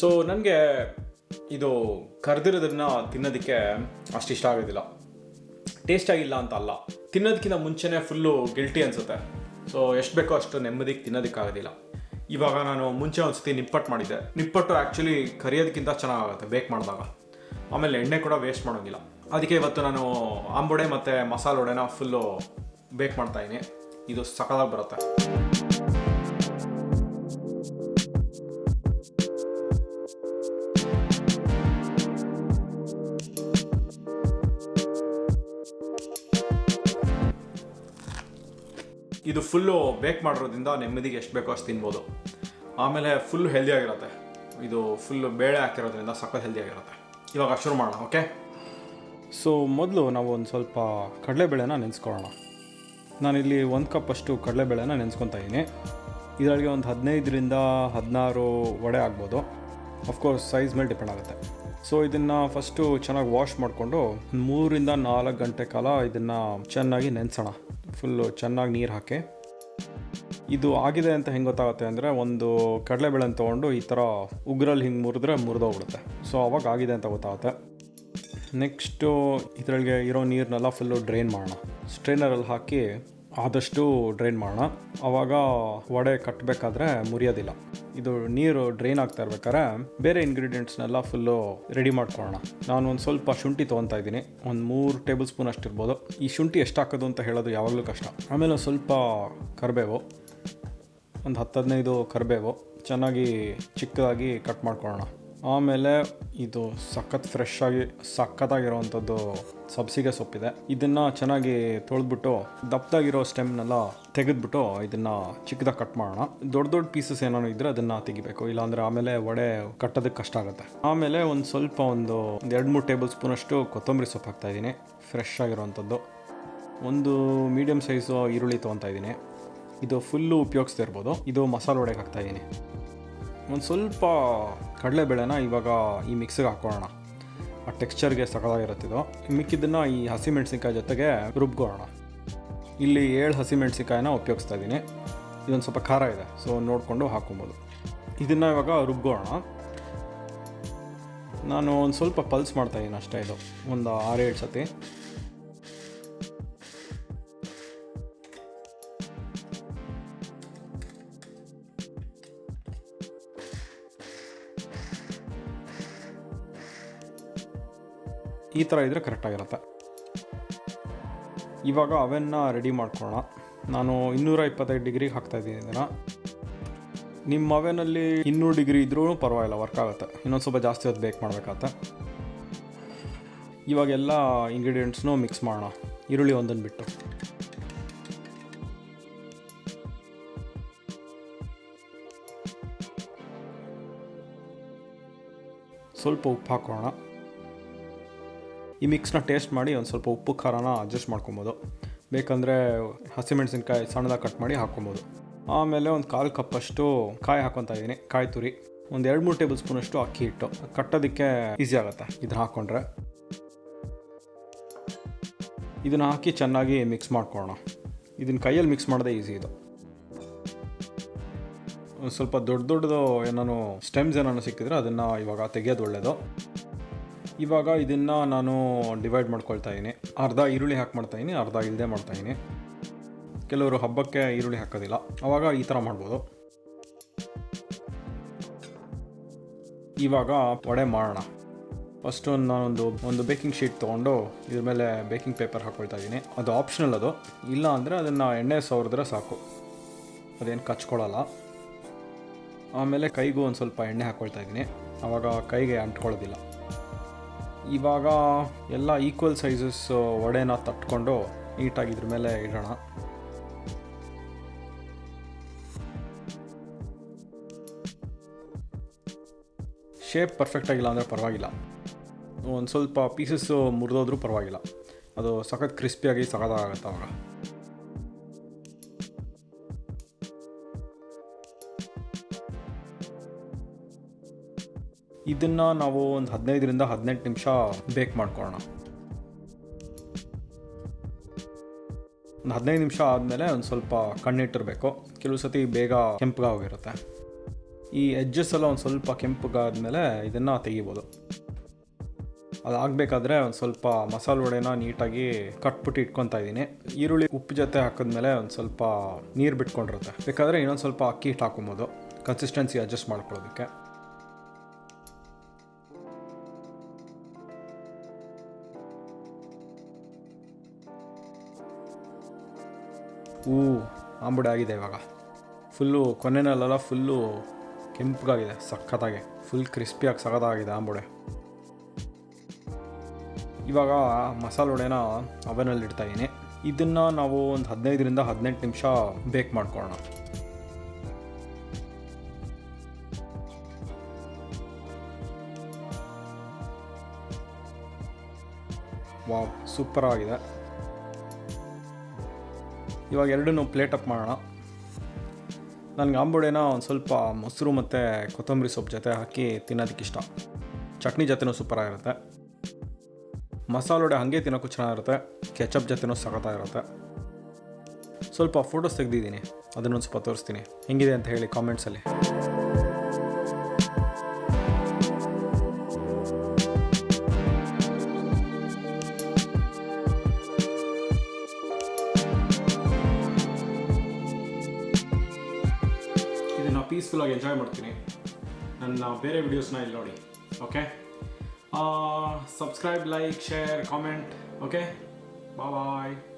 So ನನಗೆ ಇದು ಕರೆದಿರೋದನ್ನು ತಿನ್ನೋದಕ್ಕೆ ಅಷ್ಟು ಇಷ್ಟ ಆಗೋದಿಲ್ಲ. ಟೇಸ್ಟ್ ಆಗಿಲ್ಲ ಅಂತ ಅಲ್ಲ, ತಿನ್ನೋದಕ್ಕಿಂತ ಮುಂಚೆನೇ ಫುಲ್ಲು ಗಿಲ್ಟಿ ಅನಿಸುತ್ತೆ. ಸೊ ಎಷ್ಟು ಬೇಕೋ ಅಷ್ಟು ನೆಮ್ಮದಿಗೆ ತಿನ್ನೋದಕ್ಕಾಗೋದಿಲ್ಲ. ಇವಾಗ ನಾನು ಮುಂಚೆ ಒಂದು ಸತಿ ನಿಪ್ಪಟ್ಟು ಮಾಡಿದ್ದೆ. ನಿಪ್ಪಟ್ಟು ಆ್ಯಕ್ಚುಲಿ ಕರಿಯೋದಕ್ಕಿಂತ ಚೆನ್ನಾಗಾಗುತ್ತೆ ಬೇಕ್ ಮಾಡಿದಾಗ. ಆಮೇಲೆ ಎಣ್ಣೆ ಕೂಡ ವೇಸ್ಟ್ ಮಾಡೋಂಗಿಲ್ಲ. ಅದಕ್ಕೆ ಇವತ್ತು ನಾನು ಆಂಬೊಡೆ ಮತ್ತು ಮಸಾಲ ವಡೆನ ಫುಲ್ಲು ಬೇಕ್ ಮಾಡ್ತಾಯಿದ್ದೀನಿ. ಇದು ಸಖತ್ತಾಗಿ ಬರುತ್ತೆ. ಇದು ಫುಲ್ಲು ಬೇಕ್ ಮಾಡಿರೋದ್ರಿಂದ ನೆಮ್ಮದಿಗೆ ಎಷ್ಟು ಬೇಕೋ ಅಷ್ಟು ತಿನ್ಬೋದು. ಆಮೇಲೆ ಫುಲ್ ಹೆಲ್ದಿಯಾಗಿರುತ್ತೆ. ಇದು ಫುಲ್ಲು ಬೇಳೆ ಹಾಕಿರೋದ್ರಿಂದ ಸಖತ್ ಹೆಲ್ದಿಯಾಗಿರುತ್ತೆ. ಇವಾಗ ಶುರು ಮಾಡೋಣ. ಓಕೆ, ಸೊ ಮೊದಲು ನಾವು ಒಂದು ಸ್ವಲ್ಪ ಕಡಲೆಬೇಳೆನ ನೆನೆಸ್ಕೊಳ್ಳೋಣ. ನಾನಿಲ್ಲಿ 1 ಕಪ್ಪಷ್ಟು ಕಡಲೆಬೇಳೆನ ನೆನೆಸ್ಕೊತಾ ಇದ್ದೀನಿ. ಇದರೊಳಗೆ ಒಂದು 15ರಿಂದ 16 ವಡೆ ಆಗ್ಬೋದು. ಅಫ್ಕೋರ್ಸ್ ಸೈಜ್ ಮೇಲೆ ಡಿಪೆಂಡ್ ಆಗುತ್ತೆ. ಸೊ ಇದನ್ನು ಫಸ್ಟು ಚೆನ್ನಾಗಿ ವಾಶ್ ಮಾಡಿಕೊಂಡು 3ರಿಂದ 4 ಗಂಟೆ ಕಾಲ ಇದನ್ನು ಚೆನ್ನಾಗಿ ನೆನೆಸೋಣ. ಫುಲ್ಲು ಚೆನ್ನಾಗಿ ನೀರು ಹಾಕಿ. ಇದು ಆಗಿದೆ ಅಂತ ಹೆಂಗೆ ಗೊತ್ತಾಗುತ್ತೆ ಅಂದರೆ, ಒಂದು ಕಡಲೆಬೇಳೆನ ತೊಗೊಂಡು ಈ ಥರ ಉಗ್ರಲ್ಲಿ ಹಿಂಗೆ ಮುರಿದ್ರೆ ಮುರಿದೋಗ್ಬಿಡುತ್ತೆ. ಸೊ ಅವಾಗ ಆಗಿದೆ ಅಂತ ಗೊತ್ತಾಗುತ್ತೆ. ನೆಕ್ಸ್ಟು ಇದರೊಳಗೆ ಇರೋ ನೀರನ್ನೆಲ್ಲ ಫುಲ್ಲು ಡ್ರೈನ್ ಮಾಡೋಣ. ಸ್ಟ್ರೈನರಲ್ಲಿ ಹಾಕಿ ಆದಷ್ಟು ಡ್ರೈನ್ ಮಾಡೋಣ. ಆವಾಗ ವಡೆ ಕಟ್ಟಬೇಕಾದ್ರೆ ಮುರಿಯೋದಿಲ್ಲ. ಇದು ನೀರು ಡ್ರೈನ್ ಆಗ್ತಾ ಇರ್ಬೇಕಾದ್ರೆ ಬೇರೆ ಇಂಗ್ರೀಡಿಯೆಂಟ್ಸ್ನೆಲ್ಲ ಫುಲ್ಲು ರೆಡಿ ಮಾಡ್ಕೊಳ್ಳೋಣ. ನಾನು ಒಂದು ಸ್ವಲ್ಪ ಶುಂಠಿ ತೊಗೊತಾ ಇದ್ದೀನಿ. ಒಂದು 3 ಟೇಬಲ್ ಸ್ಪೂನ್ ಅಷ್ಟಿರ್ಬೋದು. ಈ ಶುಂಠಿ ಎಷ್ಟು ಹಾಕೋದು ಅಂತ ಹೇಳೋದು ಯಾವಾಗಲೂ ಕಷ್ಟ. ಆಮೇಲೆ ಒಂದು ಸ್ವಲ್ಪ ಕರಿಬೇವು, ಒಂದು 10-15 ಕರಿಬೇವು ಚೆನ್ನಾಗಿ ಚಿಕ್ಕದಾಗಿ ಕಟ್ ಮಾಡ್ಕೊಳ್ಳೋಣ. ಆಮೇಲೆ ಇದು ಸಖತ್ತಾಗಿರೋವಂಥದ್ದು ಸಬ್ಸಿಗೆ ಸೊಪ್ಪಿದೆ. ಇದನ್ನು ಚೆನ್ನಾಗಿ ತೊಳೆದ್ಬಿಟ್ಟು ದಪ್ಪದಾಗಿರೋ ಸ್ಟೆಮ್ನೆಲ್ಲ ತೆಗೆದ್ಬಿಟ್ಟು ಇದನ್ನು ಚಿಕ್ಕದಾಗಿ ಕಟ್ ಮಾಡೋಣ. ದೊಡ್ಡ ಪೀಸಸ್ ಏನಾದ್ರು ಇದ್ದರೆ ಅದನ್ನು ತೆಗಿಬೇಕು, ಇಲ್ಲಾಂದರೆ ಆಮೇಲೆ ವಡೆ ಕಟ್ಟೋದಕ್ಕೆ ಕಷ್ಟ ಆಗುತ್ತೆ. ಆಮೇಲೆ ಒಂದು 2-3 ಟೇಬಲ್ ಸ್ಪೂನಷ್ಟು ಕೊತ್ತಂಬರಿ ಸೊಪ್ಪು ಹಾಕ್ತಾಯಿದ್ದೀನಿ, ಫ್ರೆಶ್ ಆಗಿರೋವಂಥದ್ದು. ಒಂದು ಮೀಡಿಯಮ್ ಸೈಜು ಈರುಳ್ಳಿ ತೊಗೊತಾ ಇದ್ದೀನಿ. ಇದು ಫುಲ್ಲು ಉಪಯೋಗಿಸ್ತಾ ಇರ್ಬೋದು. ಇದು ಮಸಾಲ ವಡೆಗೆ ಹಾಕ್ತಾಯಿದ್ದೀನಿ. ಒಂದು ಸ್ವಲ್ಪ ಕಡಲೆಬೇಳೆನ ಇವಾಗ ಈ ಮಿಕ್ಸಿಗೆ ಹಾಕ್ಕೊಳ್ಳೋಣ. ಆ ಟೆಕ್ಸ್ಚರ್ಗೆ ಸಖತ್ತಾಗಿರುತ್ತಿದ್ದು. ಮಿಕ್ಕಿದ್ದನ್ನು ಈ ಹಸಿಮೆಣ್ಸಿನ್ಕಾಯಿ ಜೊತೆಗೆ ರುಬ್ಕೊಳ್ಳೋಣ. ಇಲ್ಲಿ 7 ಹಸಿಮೆಣ್ಸಿನ್ಕಾಯಿನ ಉಪಯೋಗಿಸ್ತಾ ಇದ್ದೀನಿ. ಇದೊಂದು ಸ್ವಲ್ಪ ಖಾರ ಇದೆ, ಸೊ ನೋಡಿಕೊಂಡು ಹಾಕ್ಕೊಬೋದು. ಇದನ್ನು ಇವಾಗ ರುಬ್ಕೊಳ್ಳೋಣ. ನಾನು ಒಂದು ಸ್ವಲ್ಪ ಪಲ್ಸ್ ಮಾಡ್ತಾಯಿದ್ದೀನಿ ಅಷ್ಟೇ. ಇದು ಒಂದು 6-7 ಸತಿ. ಈ ಥರ ಇದ್ದರೆ ಕರೆಕ್ಟಾಗಿರುತ್ತೆ. ಇವಾಗ ಅವೆನ್ನ ರೆಡಿ ಮಾಡ್ಕೊಳ್ಳೋಣ. ನಾನು 225 ಡಿಗ್ರಿಗೆ ಹಾಕ್ತಾಯಿದ್ದೀನಿ ಇದನ್ನು. ನಿಮ್ಮ ಅವೆನಲ್ಲಿ 200 ಡಿಗ್ರಿ ಇದ್ರೂ ಪರವಾಗಿಲ್ಲ, ವರ್ಕ್ ಆಗುತ್ತೆ. ಇನ್ನೊಂದು ಸ್ವಲ್ಪ ಜಾಸ್ತಿ ಹೊತ್ತು ಬೇಕ್ ಮಾಡಬೇಕಾಗತ್ತೆ. ಇವಾಗೆಲ್ಲ ಇಂಗ್ರೀಡಿಯೆಂಟ್ಸ್ನೂ ಮಿಕ್ಸ್ ಮಾಡೋಣ, ಈರುಳ್ಳಿ ಒಂದನ್ನು ಬಿಟ್ಟು. ಸ್ವಲ್ಪ ಉಪ್ಪು ಹಾಕೋಣ. ಈ ಮಿಕ್ಸ್ನ ಟೇಸ್ಟ್ ಮಾಡಿ ಒಂದು ಸ್ವಲ್ಪ ಉಪ್ಪು ಖಾರನ ಅಡ್ಜಸ್ಟ್ ಮಾಡ್ಕೊಬೋದು. ಬೇಕಂದರೆ ಹಸಿಮೆಣ್ಸಿನ್ಕಾಯಿ ಸಣ್ಣದಾಗಿ ಕಟ್ ಮಾಡಿ ಹಾಕ್ಕೊಬೋದು. ಆಮೇಲೆ ಒಂದು 1/4 ಕಪ್ಪಷ್ಟು ಕಾಯಿ ಹಾಕ್ಕೊತಾ ಇದ್ದೀನಿ, ಕಾಯಿ ತುರಿ. ಒಂದು 2-3 ಟೇಬಲ್ ಸ್ಪೂನಷ್ಟು ಅಕ್ಕಿ ಹಿಟ್ಟು. ಕಟ್ಟೋದಕ್ಕೆ ಈಸಿ ಆಗುತ್ತೆ ಇದನ್ನು ಹಾಕ್ಕೊಂಡ್ರೆ. ಇದನ್ನು ಹಾಕಿ ಚೆನ್ನಾಗಿ ಮಿಕ್ಸ್ ಮಾಡ್ಕೊಳ್ಳೋಣ. ಇದನ್ನು ಕೈಯಲ್ಲಿ ಮಿಕ್ಸ್ ಮಾಡೋದೇ ಈಸಿ. ಇದು ಒಂದು ಸ್ವಲ್ಪ ದೊಡ್ಡದು ಏನಾನು ಸ್ಟೆಮ್ಸ್ ಏನಾನು ಸಿಕ್ಕಿದ್ರೆ ಅದನ್ನು ಇವಾಗ ತೆಗೆಯೋದು ಒಳ್ಳೆಯದು. ಇವಾಗ ಇದನ್ನು ನಾನು ಡಿವೈಡ್ ಮಾಡ್ಕೊಳ್ತಾ ಇದ್ದೀನಿ. ಅರ್ಧ ಈರುಳ್ಳಿ ಮಾಡ್ತಾಯಿದ್ದೀನಿ, ಅರ್ಧ ಇಲ್ಲದೆ ಮಾಡ್ತಾಯಿದ್ದೀನಿ. ಕೆಲವರು ಹಬ್ಬಕ್ಕೆ ಈರುಳ್ಳಿ ಹಾಕೋದಿಲ್ಲ, ಆವಾಗ ಈ ಥರ ಮಾಡ್ಬೋದು. ಇವಾಗ ವಡೆ ಮಾಡೋಣ. ಫಸ್ಟು ನಾನೊಂದು ಬೇಕಿಂಗ್ ಶೀಟ್ ತೊಗೊಂಡು ಇದ್ರ ಮೇಲೆ ಬೇಕಿಂಗ್ ಪೇಪರ್ ಹಾಕ್ಕೊಳ್ತಾ ಇದ್ದೀನಿ. ಅದು ಆಪ್ಷನಲ್. ಅದು ಇಲ್ಲ ಅಂದರೆ ಅದನ್ನು ಎಣ್ಣೆ ಸವರಿದ್ರೆ ಸಾಕು, ಅದೇನು ಕಚ್ಕೊಳ್ಳಲ್ಲ. ಆಮೇಲೆ ಕೈಗೂ ಒಂದು ಸ್ವಲ್ಪ ಎಣ್ಣೆ ಹಾಕ್ಕೊಳ್ತಾ ಇದ್ದೀನಿ, ಆವಾಗ ಕೈಗೆ ಅಂಟ್ಕೊಳ್ಳೋದಿಲ್ಲ. ಇವಾಗ ಎಲ್ಲ ಈಕ್ವಲ್ ಸೈಜಸ್ ವಡೆನ ತಟ್ಕೊಂಡು ನೀಟಾಗಿ ಇದ್ರ ಮೇಲೆ ಇಡೋಣ. ಶೇಪ್ ಪರ್ಫೆಕ್ಟಾಗಿಲ್ಲ ಅಂದರೆ ಪರವಾಗಿಲ್ಲ, ಒಂದು ಸ್ವಲ್ಪ ಪೀಸಸ್ಸು ಮುರಿದೋದ್ರೂ ಪರವಾಗಿಲ್ಲ. ಅದು ಸಖತ್ ಕ್ರಿಸ್ಪಿಯಾಗಿ ಸಖತ್ತಾಗುತ್ತೆ ಅವಾಗ. ಇದನ್ನು ನಾವು ಒಂದು 15ರಿಂದ 18 ನಿಮಿಷ ಬೇಕ್ ಮಾಡ್ಕೊಳ್ಳೋಣ. ಒಂದು 15 ನಿಮಿಷ ಆದಮೇಲೆ ಒಂದು ಸ್ವಲ್ಪ ಕಣ್ಣಿಟ್ಟಿರಬೇಕು. ಕೆಲವು ಸತಿ ಬೇಗ ಕೆಂಪಗಾಗಿರುತ್ತೆ. ಈ ಎಡ್ಜಸ್ ಎಲ್ಲ ಒಂದು ಸ್ವಲ್ಪ ಕೆಂಪಗಾದ್ಮೇಲೆ ಇದನ್ನು ತೆಗಿಬೋದು. ಅದಾಗಬೇಕಾದ್ರೆ ಒಂದು ಸ್ವಲ್ಪ ಮಸಾಲೆ ವಡೆನ ನೀಟಾಗಿ ಕಟ್ಬಿಟ್ಟು ಇಟ್ಕೊತಾ ಇದ್ದೀನಿ. ಈರುಳ್ಳಿ ಉಪ್ಪು ಜೊತೆ ಹಾಕಿದ್ಮೇಲೆ ಒಂದು ಸ್ವಲ್ಪ ನೀರು ಬಿಟ್ಕೊಂಡಿರುತ್ತೆ. ಬೇಕಾದರೆ ಇನ್ನೊಂದು ಸ್ವಲ್ಪ ಅಕ್ಕಿ ಹಿಟ್ಟು ಹಾಕೊಬೋದು ಕನ್ಸಿಸ್ಟೆನ್ಸಿ ಅಡ್ಜಸ್ಟ್ ಮಾಡ್ಕೊಳ್ಳೋದಕ್ಕೆ. ಆಂಬುಡೆ ಆಗಿದೆ. ಇವಾಗ ಫುಲ್ಲು ಕೊನೆಯಲ್ಲೆಲ್ಲ ಫುಲ್ಲು ಕೆಂಪಗಾಗಿದೆ, ಸಖತ್ತಾಗಿ ಫುಲ್ ಕ್ರಿಸ್ಪಿಯಾಗಿ ಸಖತ್ತಾಗಿದೆ ಆಂಬುಡೆ. ಇವಾಗ ಮಸಾಲೆ ವಡೆನ ಅವನಲ್ಲಿ ಇಡ್ತಾಯಿದ್ದೀನಿ. ಇದನ್ನು ನಾವು ಒಂದು 15ರಿಂದ 18 ನಿಮಿಷ ಬೇಕ್ ಮಾಡ್ಕೊಳ್ಳೋಣ. ವಾವ್, ಸೂಪರ್ ಆಗಿದೆ. ಇವಾಗ ಎರಡನ್ನೂ ಪ್ಲೇಟ್ ಅಪ್ ಮಾಡೋಣ. ನನಗೆ ಆಂಬುಡೆನ ಒಂದು ಸ್ವಲ್ಪ ಮೊಸರು ಮತ್ತು ಕೊತ್ತಂಬರಿ ಸೊಪ್ಪು ಜೊತೆ ಹಾಕಿ ತಿನ್ನೋದಕ್ಕೆ ಇಷ್ಟ. ಚಟ್ನಿ ಜೊತೆನೂ ಸೂಪರಾಗಿರುತ್ತೆ. ಮಸಾಲೆ ವಡೆ ಹಾಗೆ ತಿನ್ನೋಕ್ಕೂ ಚೆನ್ನಾಗಿರುತ್ತೆ, ಕೆಚಪ್ ಜೊತೆನೂ ಸಖತ್ತಾಗಿರುತ್ತೆ. ಸ್ವಲ್ಪ ಫೋಟೋಸ್ ತೆಗೆದಿದ್ದೀನಿ, ಅದನ್ನೊಂದು ಸ್ವಲ್ಪ ತೋರಿಸ್ತೀನಿ. ಹೆಂಗಿದೆ ಅಂತ ಹೇಳಿ ಕಾಮೆಂಟ್ಸಲ್ಲಿ. ಇದನ್ನು ಪೀಸ್ಫುಲ್ಲಾಗಿ ಎಂಜಾಯ್ ಮಾಡ್ತೀನಿ. ನನ್ನ ಬೇರೆ ವಿಡಿಯೋಸ್ನ ಇಲ್ಲಿ ನೋಡಿ. Okay, subscribe, like, share, comment. Okay, bye bye.